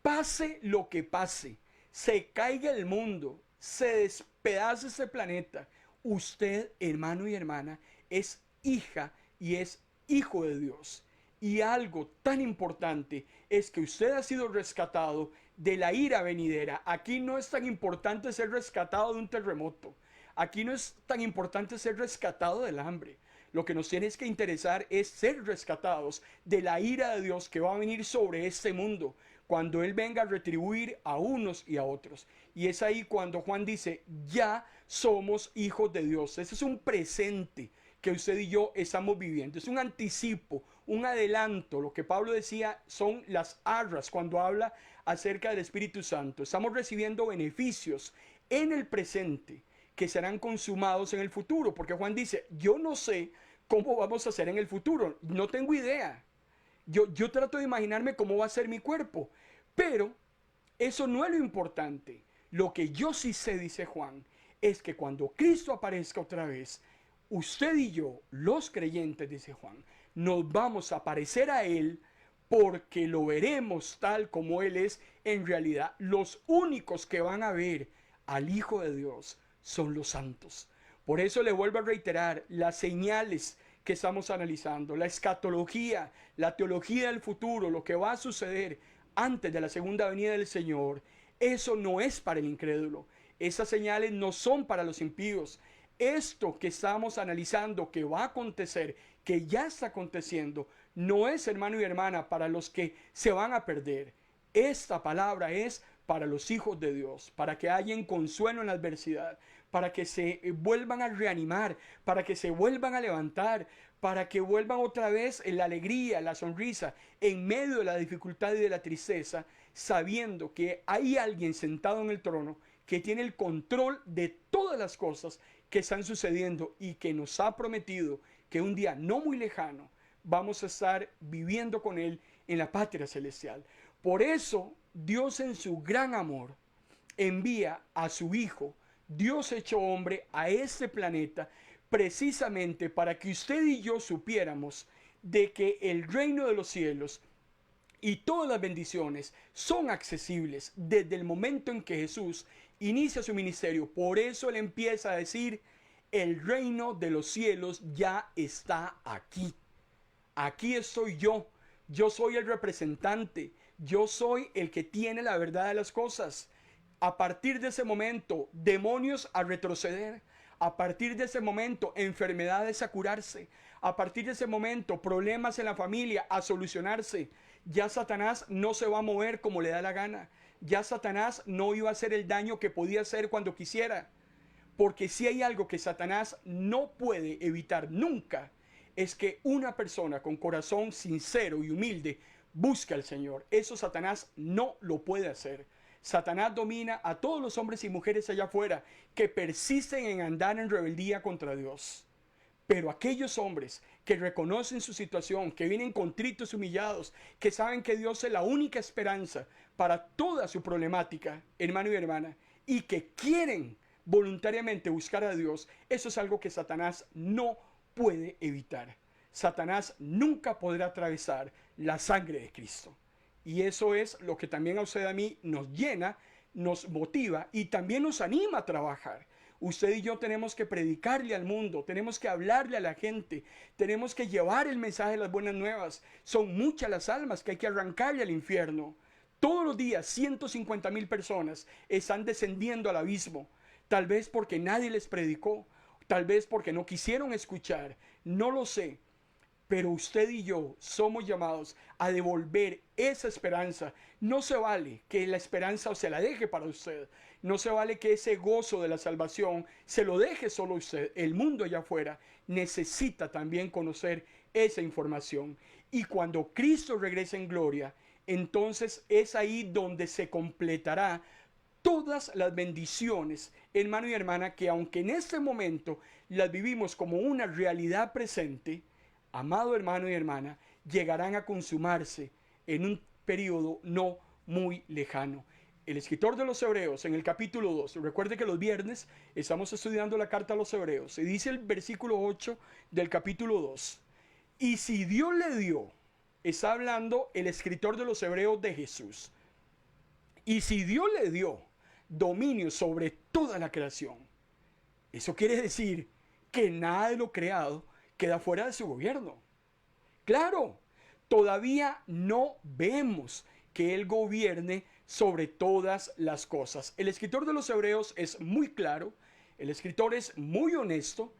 Pase lo que pase, se caiga el mundo, se despedace este planeta, usted, hermano y hermana, es hija y es hijo de Dios. Y algo tan importante es que usted ha sido rescatado de la ira venidera. Aquí no es tan importante ser rescatado de un terremoto. Aquí no es tan importante ser rescatado del hambre. Lo que nos tiene que interesar es ser rescatados de la ira de Dios que va a venir sobre este mundo cuando Él venga a retribuir a unos y a otros. Y es ahí cuando Juan dice, ya somos hijos de Dios. Ese es un presente que usted y yo estamos viviendo. Es un anticipo, un adelanto. Lo que Pablo decía son las arras cuando habla acerca del Espíritu Santo. Estamos recibiendo beneficios en el presente que serán consumados en el futuro. Porque Juan dice, yo no sé cómo vamos a hacer en el futuro. No tengo idea. Yo trato de imaginarme cómo va a ser mi cuerpo. Pero eso no es lo importante. Lo que yo sí sé, dice Juan, es que cuando Cristo aparezca otra vez, usted y yo, los creyentes, dice Juan, nos vamos a parecer a Él porque lo veremos tal como Él es en realidad. Los únicos que van a ver al Hijo de Dios son los santos. Por eso le vuelvo a reiterar las señales que estamos analizando, la escatología, la teología del futuro, lo que va a suceder antes de la segunda venida del Señor. Eso no es para el incrédulo. Esas señales no son para los impíos. Esto que estamos analizando, que va a acontecer, que ya está aconteciendo, no es, hermano y hermana, para los que se van a perder. Esta palabra es para los hijos de Dios, para que hayan consuelo en la adversidad, para que se vuelvan a reanimar, para que se vuelvan a levantar, para que vuelvan otra vez en la alegría, la sonrisa, en medio de la dificultad y de la tristeza, sabiendo que hay alguien sentado en el trono que tiene el control de todas las cosas que están sucediendo y que nos ha prometido que un día no muy lejano vamos a estar viviendo con Él en la patria celestial. Por eso Dios, en su gran amor, envía a su Hijo, Dios hecho hombre, a este planeta precisamente para que usted y yo supiéramos de que el reino de los cielos y todas las bendiciones son accesibles desde el momento en que Jesús inicia su ministerio. Por eso Él empieza a decir, el reino de los cielos ya está aquí. Aquí estoy yo. Yo soy el representante. Yo soy el que tiene la verdad de las cosas. A partir de ese momento, demonios a retroceder. A partir de ese momento, enfermedades a curarse. A partir de ese momento, problemas en la familia a solucionarse. Ya Satanás no se va a mover como le da la gana. Ya Satanás no iba a hacer el daño que podía hacer cuando quisiera. Porque si hay algo que Satanás no puede evitar nunca, es que una persona con corazón sincero y humilde busque al Señor. Eso Satanás no lo puede hacer. Satanás domina a todos los hombres y mujeres allá afuera que persisten en andar en rebeldía contra Dios. Pero aquellos hombres que reconocen su situación, que vienen contritos y humillados, que saben que Dios es la única esperanza para toda su problemática, hermano y hermana, y que quieren voluntariamente buscar a Dios, eso es algo que Satanás no puede evitar. Satanás nunca podrá atravesar la sangre de Cristo. Y eso es lo que también a usted y a mí nos llena, nos motiva y también nos anima a trabajar. Usted y yo tenemos que predicarle al mundo, tenemos que hablarle a la gente, tenemos que llevar el mensaje de las buenas nuevas. Son muchas las almas que hay que arrancarle al infierno. Todos los días 150,000 personas están descendiendo al abismo. Tal vez porque nadie les predicó, tal vez porque no quisieron escuchar, no lo sé. Pero usted y yo somos llamados a devolver esa esperanza. No se vale que la esperanza se la deje para usted. No se vale que ese gozo de la salvación se lo deje solo usted. El mundo allá afuera necesita también conocer esa información. Y cuando Cristo regrese en gloria, entonces es ahí donde se completará todas las bendiciones, hermano y hermana, que aunque en este momento las vivimos como una realidad presente, amado hermano y hermana, llegarán a consumarse en un periodo no muy lejano. El escritor de los Hebreos en el capítulo 2, recuerde que los viernes estamos estudiando la carta a los Hebreos, y dice el versículo 8 del capítulo 2, y si Dios le dio, está hablando el escritor de los Hebreos de Jesús, y si Dios le dio dominio sobre toda la creación, eso quiere decir que nada de lo creado queda fuera de su gobierno. Claro, todavía no vemos que Él gobierne sobre todas las cosas. El escritor de los Hebreos es muy claro, el escritor es muy honesto,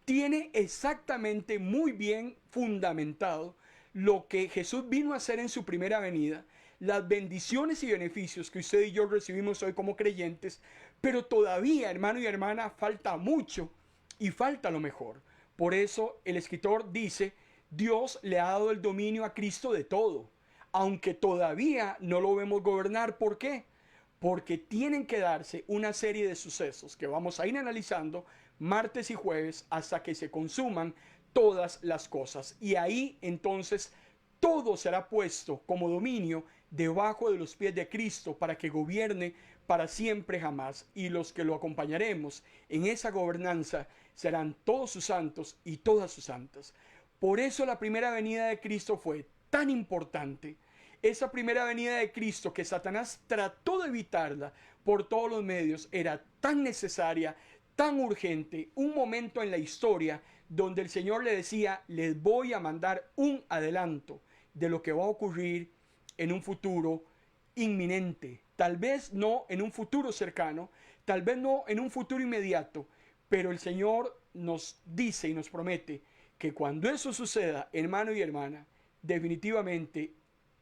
tiene exactamente muy bien fundamentado lo que Jesús vino a hacer en su primera venida, las bendiciones y beneficios que usted y yo recibimos hoy como creyentes, pero todavía, hermano y hermana, falta mucho y falta lo mejor. Por eso el escritor dice, Dios le ha dado el dominio a Cristo de todo, aunque todavía no lo vemos gobernar. ¿Por qué? Porque tienen que darse una serie de sucesos que vamos a ir analizando martes y jueves hasta que se consuman todas las cosas. Y ahí entonces todo será puesto como dominio debajo de los pies de Cristo para que gobierne para siempre jamás. Y los que lo acompañaremos en esa gobernanza serán todos sus santos y todas sus santas. Por eso la primera venida de Cristo fue tan importante. Esa primera venida de Cristo que Satanás trató de evitarla por todos los medios era tan necesaria, tan urgente, un momento en la historia donde el Señor le decía, les voy a mandar un adelanto de lo que va a ocurrir en un futuro inminente. Tal vez no en un futuro cercano, tal vez no en un futuro inmediato, pero el Señor nos dice y nos promete que cuando eso suceda, hermano y hermana, definitivamente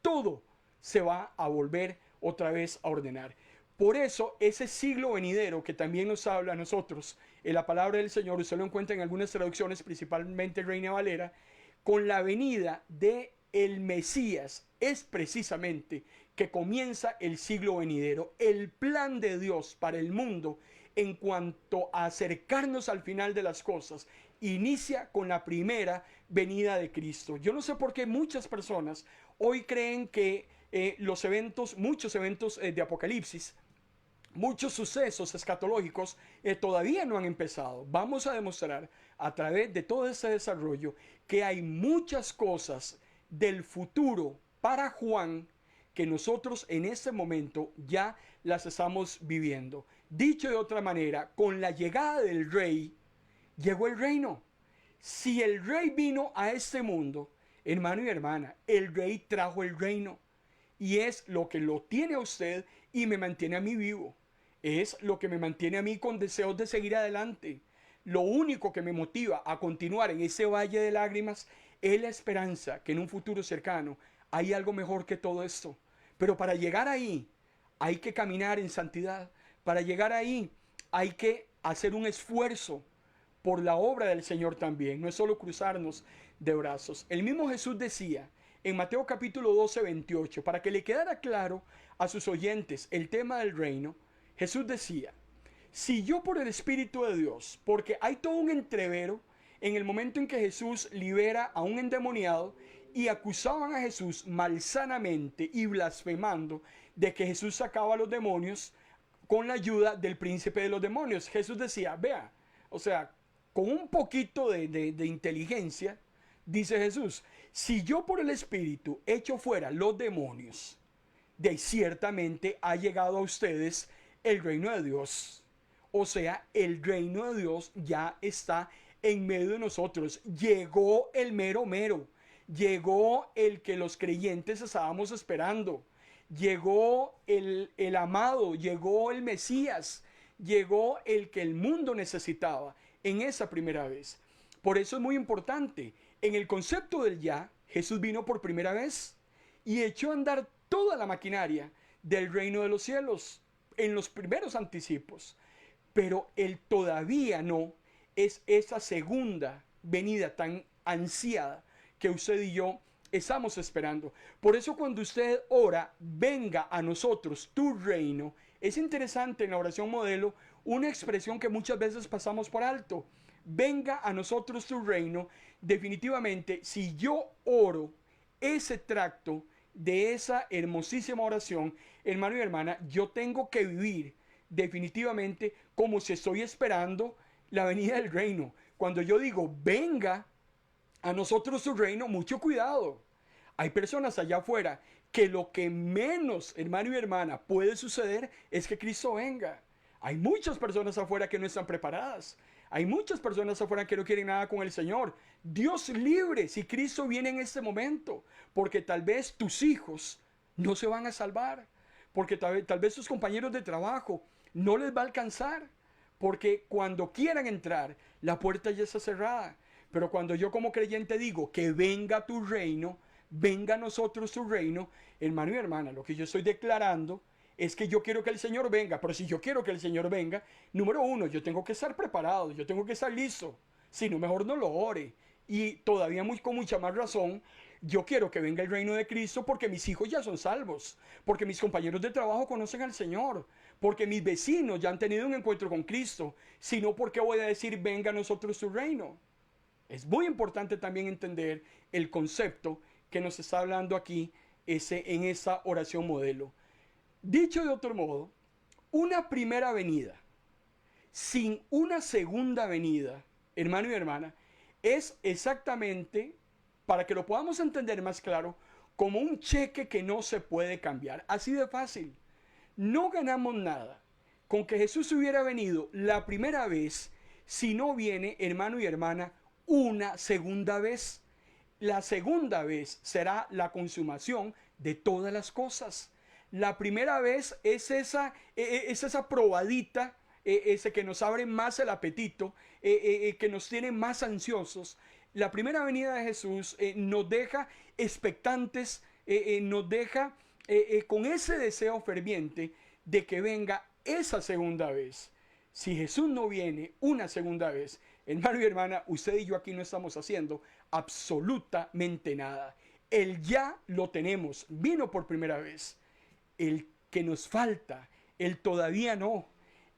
todo se va a volver otra vez a ordenar. Por eso ese siglo venidero que también nos habla a nosotros en la palabra del Señor, usted lo encuentra en algunas traducciones, principalmente Reina Valera, con la venida de el Mesías es precisamente que comienza el siglo venidero. El plan de Dios para el mundo en cuanto a acercarnos al final de las cosas inicia con la primera venida de Cristo. Yo no sé por qué muchas personas hoy creen que muchos eventos de Apocalipsis, muchos sucesos escatológicos todavía no han empezado. Vamos a demostrar a través de todo ese desarrollo que hay muchas cosas del futuro para Juan que nosotros en este momento ya las estamos viviendo. Dicho de otra manera, con la llegada del rey, llegó el reino. Si el rey vino a este mundo, hermano y hermana, el rey trajo el reino. Y es lo que lo tiene a usted y me mantiene a mí vivo. Es lo que me mantiene a mí con deseos de seguir adelante. Lo único que me motiva a continuar en ese valle de lágrimas es la esperanza que en un futuro cercano hay algo mejor que todo esto. Pero para llegar ahí hay que caminar en santidad. Para llegar ahí hay que hacer un esfuerzo por la obra del Señor también. No es solo cruzarnos de brazos. El mismo Jesús decía en Mateo capítulo 12, 28, para que le quedara claro a sus oyentes el tema del reino, Jesús decía, si yo por el Espíritu de Dios, porque hay todo un entrevero en el momento en que Jesús libera a un endemoniado y acusaban a Jesús malsanamente y blasfemando de que Jesús sacaba a los demonios con la ayuda del príncipe de los demonios. Jesús decía, vea, o sea, con un poquito de inteligencia, dice Jesús, si yo por el Espíritu echo fuera los demonios, de ciertamente ha llegado a ustedes el reino de Dios. O sea, el reino de Dios ya está en medio de nosotros. Llegó el mero mero. Llegó el que los creyentes estábamos esperando. Llegó el amado. Llegó el Mesías. Llegó el que el mundo necesitaba en esa primera vez. Por eso es muy importante. En el concepto del ya, Jesús vino por primera vez y echó a andar toda la maquinaria del reino de los cielos. en los primeros anticipos, pero el todavía no es esa segunda venida tan ansiada que usted y yo estamos esperando. Por eso cuando usted ora, venga a nosotros tu reino, es interesante en la oración modelo una expresión que muchas veces pasamos por alto. Venga a nosotros tu reino. Definitivamente, si yo oro ese tracto de esa hermosísima oración, hermano y hermana, yo tengo que vivir definitivamente como si estoy esperando la venida del reino. Cuando yo digo, venga a nosotros su reino, mucho cuidado. Hay personas allá afuera que lo que menos, hermano y hermana, puede suceder es que Cristo venga. Hay muchas personas afuera que no están preparadas. Hay muchas personas afuera que no quieren nada con el Señor. Dios libre si Cristo viene en este momento, porque tal vez tus hijos no se van a salvar, porque tal vez tus compañeros de trabajo no les va a alcanzar, porque cuando quieran entrar, la puerta ya está cerrada. Pero cuando yo como creyente digo que venga tu reino, venga a nosotros tu reino, hermano y hermana, lo que yo estoy declarando es que yo quiero que el Señor venga. Pero si yo quiero que el Señor venga, número uno, yo tengo que estar preparado, yo tengo que estar listo. Si no, mejor no lo ore. Y todavía con mucha más razón, yo quiero que venga el reino de Cristo porque mis hijos ya son salvos, porque mis compañeros de trabajo conocen al Señor, porque mis vecinos ya han tenido un encuentro con Cristo. Si no, ¿por qué voy a decir venga a nosotros tu reino? Es muy importante también entender el concepto que nos está hablando aquí en esa oración modelo. Dicho de otro modo, una primera venida sin una segunda venida, hermano y hermana, es exactamente, para que lo podamos entender más claro, como un cheque que no se puede cambiar. Así de fácil. No ganamos nada con que Jesús hubiera venido la primera vez si no viene, hermano y hermana, una segunda vez. La segunda vez será la consumación de todas las cosas. La primera vez es esa probadita, ese que nos abre más el apetito, que nos tiene más ansiosos. La primera venida de Jesús nos deja expectantes, nos deja con ese deseo ferviente de que venga esa segunda vez. Si Jesús no viene una segunda vez, hermano y hermana, usted y yo aquí no estamos haciendo absolutamente nada. El ya lo tenemos, vino por primera vez. El que nos falta, el todavía no,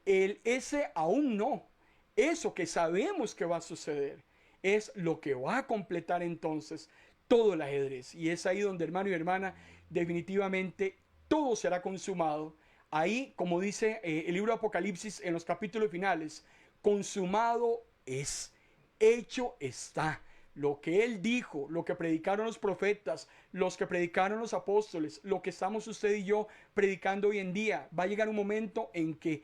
el ese aún no, eso que sabemos que va a suceder, es lo que va a completar entonces todo el ajedrez. Y es ahí donde, hermano y hermana, definitivamente todo será consumado. Ahí, como dice el libro de Apocalipsis en los capítulos finales, consumado es, hecho está. Lo que él dijo, lo que predicaron los profetas, los que predicaron los apóstoles, lo que estamos usted y yo predicando hoy en día, va a llegar un momento en que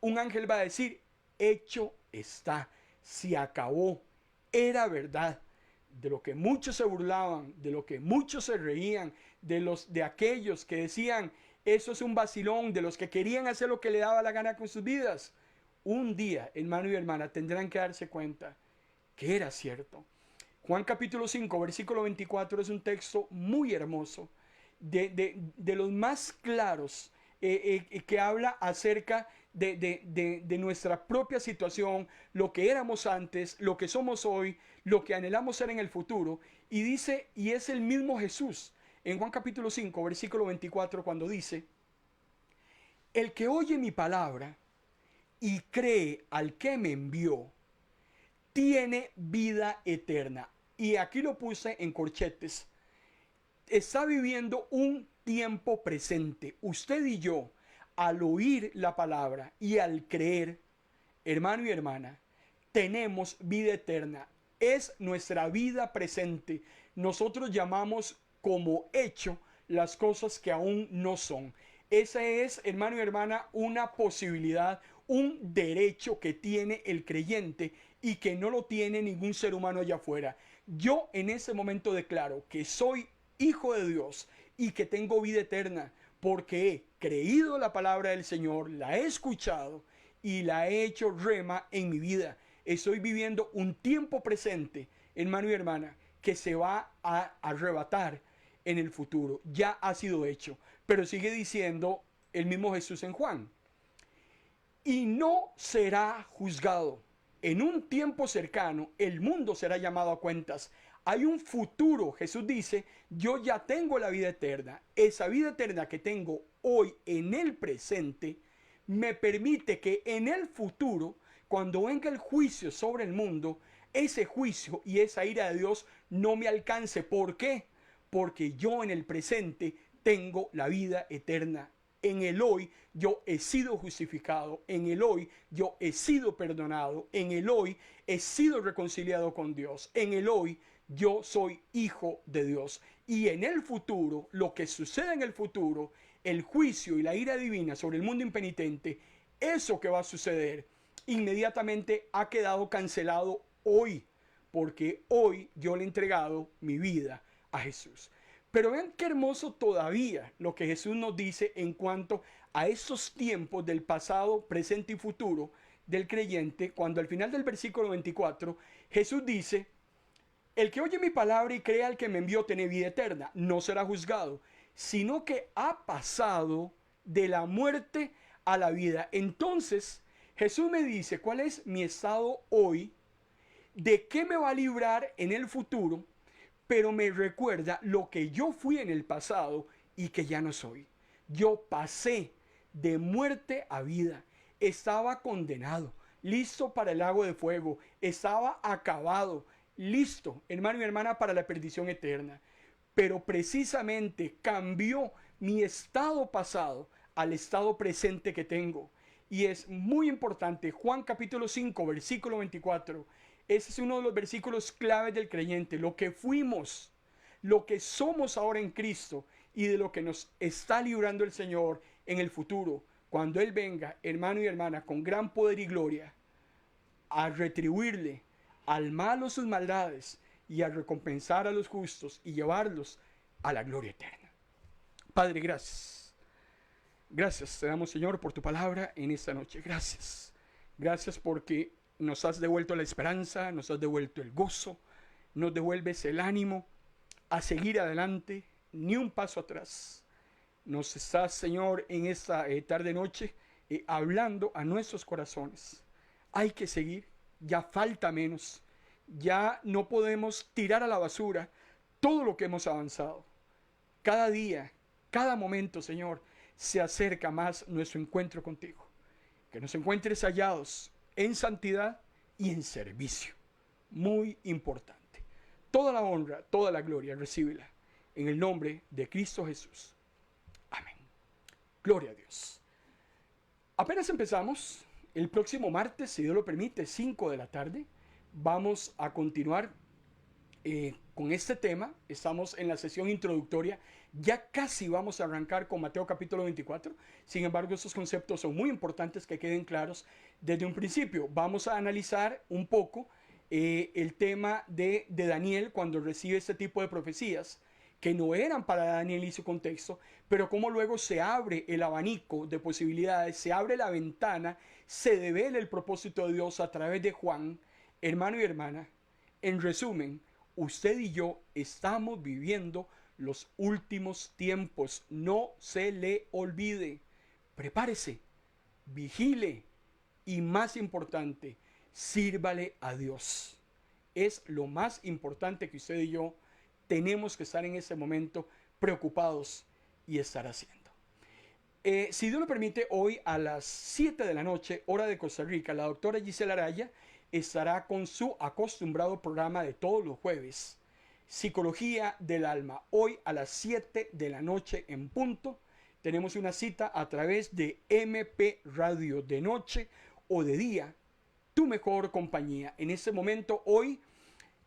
un ángel va a decir, hecho está, se acabó, era verdad. De lo que muchos se burlaban, de lo que muchos se reían, de aquellos que decían, eso es un vacilón, de los que querían hacer lo que le daba la gana con sus vidas. Un día, hermano y hermana, tendrán que darse cuenta que era cierto. Juan capítulo 5, versículo 24 es un texto muy hermoso, de los más claros, que habla acerca de nuestra propia situación, lo que éramos antes, lo que somos hoy, lo que anhelamos ser en el futuro. Y dice, y es el mismo Jesús, en Juan capítulo 5, versículo 24, cuando dice, el que oye mi palabra y cree al que me envió, tiene vida eterna. Y aquí lo puse en corchetes. Está viviendo un tiempo presente. Usted y yo, al oír la palabra y al creer, hermano y hermana, tenemos vida eterna. Es nuestra vida presente. Nosotros llamamos como hecho las cosas que aún no son. Esa es, hermano y hermana, una posibilidad, un derecho que tiene el creyente y que no lo tiene ningún ser humano allá afuera. Yo en ese momento declaro que soy hijo de Dios y que tengo vida eterna porque he creído la palabra del Señor, la he escuchado y la he hecho rema en mi vida. Estoy viviendo un tiempo presente, hermano y hermana, que se va a arrebatar en el futuro. Ya ha sido hecho. Pero sigue diciendo el mismo Jesús en Juan. y no será juzgado. En un tiempo cercano, el mundo será llamado a cuentas. Hay un futuro. Jesús dice, yo ya tengo la vida eterna. Esa vida eterna que tengo hoy en el presente me permite que en el futuro, cuando venga el juicio sobre el mundo, ese juicio y esa ira de Dios no me alcance. ¿Por qué? Porque yo en el presente tengo la vida eterna. En el hoy yo he sido justificado, en el hoy yo he sido perdonado, en el hoy he sido reconciliado con Dios, en el hoy yo soy hijo de Dios. Y en el futuro, lo que suceda en el futuro, el juicio y la ira divina sobre el mundo impenitente, eso que va a suceder, inmediatamente ha quedado cancelado hoy, porque hoy yo le he entregado mi vida a Jesús. Pero vean qué hermoso todavía lo que Jesús nos dice en cuanto a esos tiempos del pasado, presente y futuro del creyente, cuando al final del versículo 24 Jesús dice, el que oye mi palabra y crea al que me envió tiene vida eterna, no será juzgado, sino que ha pasado de la muerte a la vida. Entonces Jesús me dice cuál es mi estado hoy, de qué me va a librar en el futuro, pero me recuerda lo que yo fui en el pasado y que ya no soy. Yo pasé de muerte a vida. Estaba condenado, listo para el lago de fuego. Estaba acabado, listo, hermano y hermana, para la perdición eterna. Pero precisamente cambió mi estado pasado al estado presente que tengo. Y es muy importante, Juan capítulo 5, versículo 24. Ese es uno de los versículos claves del creyente. Lo que fuimos, lo que somos ahora en Cristo y de lo que nos está librando el Señor en el futuro. Cuando Él venga, hermano y hermana, con gran poder y gloria, a retribuirle al malo sus maldades y a recompensar a los justos y llevarlos a la gloria eterna. Padre, gracias. Gracias te damos, Señor, por tu palabra en esta noche. Gracias. Gracias porque nos has devuelto la esperanza, nos has devuelto el gozo, nos devuelves el ánimo a seguir adelante, ni un paso atrás. Nos estás, Señor, en esta tarde-noche hablando a nuestros corazones. Hay que seguir, ya falta menos, ya no podemos tirar a la basura todo lo que hemos avanzado. Cada día, cada momento, Señor, se acerca más nuestro encuentro contigo. Que nos encuentres hallados en santidad y en servicio. Muy importante. Toda la honra, toda la gloria, recíbela en el nombre de Cristo Jesús. Amén. Gloria a Dios. Apenas empezamos. El próximo martes, si Dios lo permite, 5 de la tarde, vamos a continuar con este tema. Estamos en la sesión introductoria. Ya casi vamos a arrancar con Mateo capítulo 24. Sin embargo, estos conceptos son muy importantes que queden claros desde un principio. Vamos a analizar un poco el tema de Daniel cuando recibe este tipo de profecías que no eran para Daniel y su contexto, pero cómo luego se abre el abanico de posibilidades, se abre la ventana, se devela el propósito de Dios a través de Juan. Hermano y hermana, en resumen, usted y yo estamos viviendo los últimos tiempos. No se le olvide. Prepárese, vigile y, más importante, sírvale a Dios. Es lo más importante que usted y yo tenemos que estar en ese momento preocupados y estar haciendo. Si Dios lo permite, hoy a las 7 de la noche, hora de Costa Rica, la doctora Gisela Araya estará con su acostumbrado programa de todos los jueves, Psicología del Alma. Hoy a las 7 de la noche en punto, tenemos una cita a través de MP Radio, de noche o de día, tu mejor compañía. En este momento, hoy,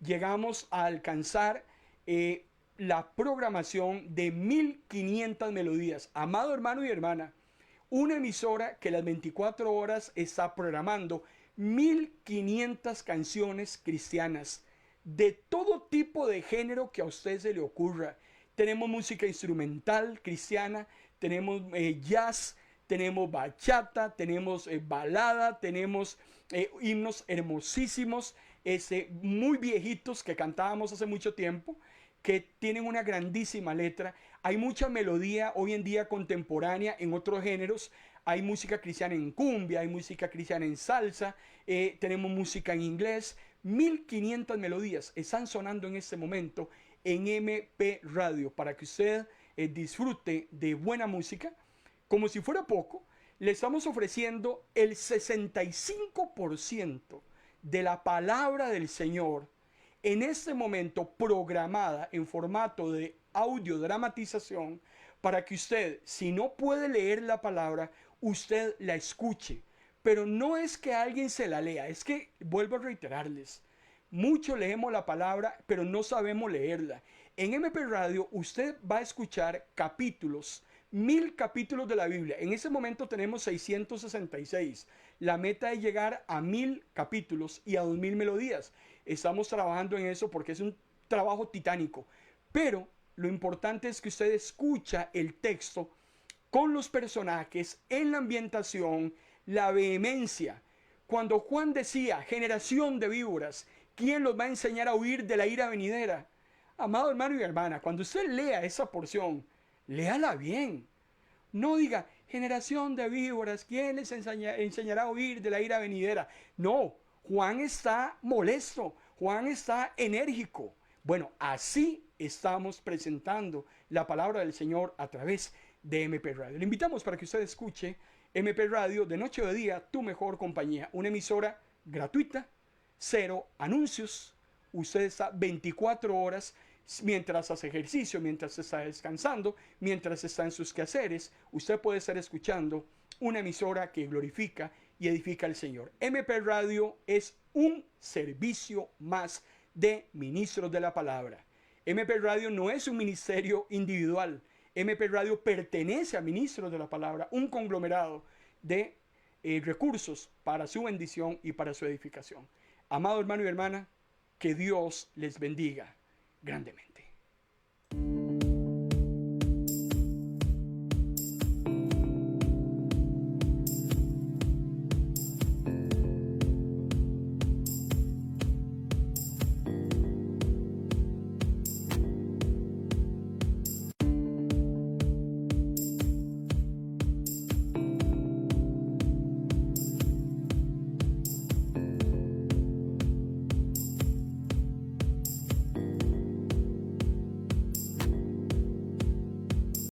llegamos a alcanzar la programación de 1500 melodías. Amado hermano y hermana, una emisora que las 24 horas está programando 1500 canciones cristianas de todo tipo de género que a usted se le ocurra. Tenemos música instrumental cristiana, tenemos jazz, tenemos bachata, tenemos balada, tenemos himnos hermosísimos, muy viejitos que cantábamos hace mucho tiempo, que tienen una grandísima letra. Hay mucha melodía hoy en día contemporánea en otros géneros. Hay música cristiana en cumbia, hay música cristiana en salsa, tenemos música en inglés. 1500 melodías están sonando en este momento en MP Radio para que usted disfrute de buena música. Como si fuera poco, le estamos ofreciendo el 65% de la palabra del Señor en este momento programada en formato de audiodramatización para que usted, si no puede leer la palabra, usted la escuche. Pero no es que alguien se la lea, es que, vuelvo a reiterarles, mucho leemos la palabra, pero no sabemos leerla. En MP Radio usted va a escuchar capítulos, 1000 capítulos de la Biblia. En ese momento tenemos 666. La meta es llegar a 1000 capítulos y a 2000 melodías. Estamos trabajando en eso porque es un trabajo titánico. Pero lo importante es que usted escucha el texto con los personajes, en la ambientación, la vehemencia. Cuando Juan decía, generación de víboras, ¿quién los va a enseñar a huir de la ira venidera? Amado hermano y hermana, cuando usted lea esa porción, léala bien. No diga, generación de víboras, ¿quién les enseñará a huir de la ira venidera? No, Juan está molesto, Juan está enérgico. Bueno, así estamos presentando la palabra del Señor a través de MP Radio. Le invitamos para que usted escuche MP Radio de noche o de día, tu mejor compañía. Una emisora gratuita, cero anuncios. Usted está 24 horas mientras hace ejercicio, mientras está descansando, mientras está en sus quehaceres. Usted puede estar escuchando una emisora que glorifica y edifica al Señor. MP Radio es un servicio más de ministros de la palabra. MP Radio no es un ministerio individual. MP Radio pertenece a Ministros de la Palabra, un conglomerado de recursos para su bendición y para su edificación. Amado hermano y hermana, que Dios les bendiga grandemente.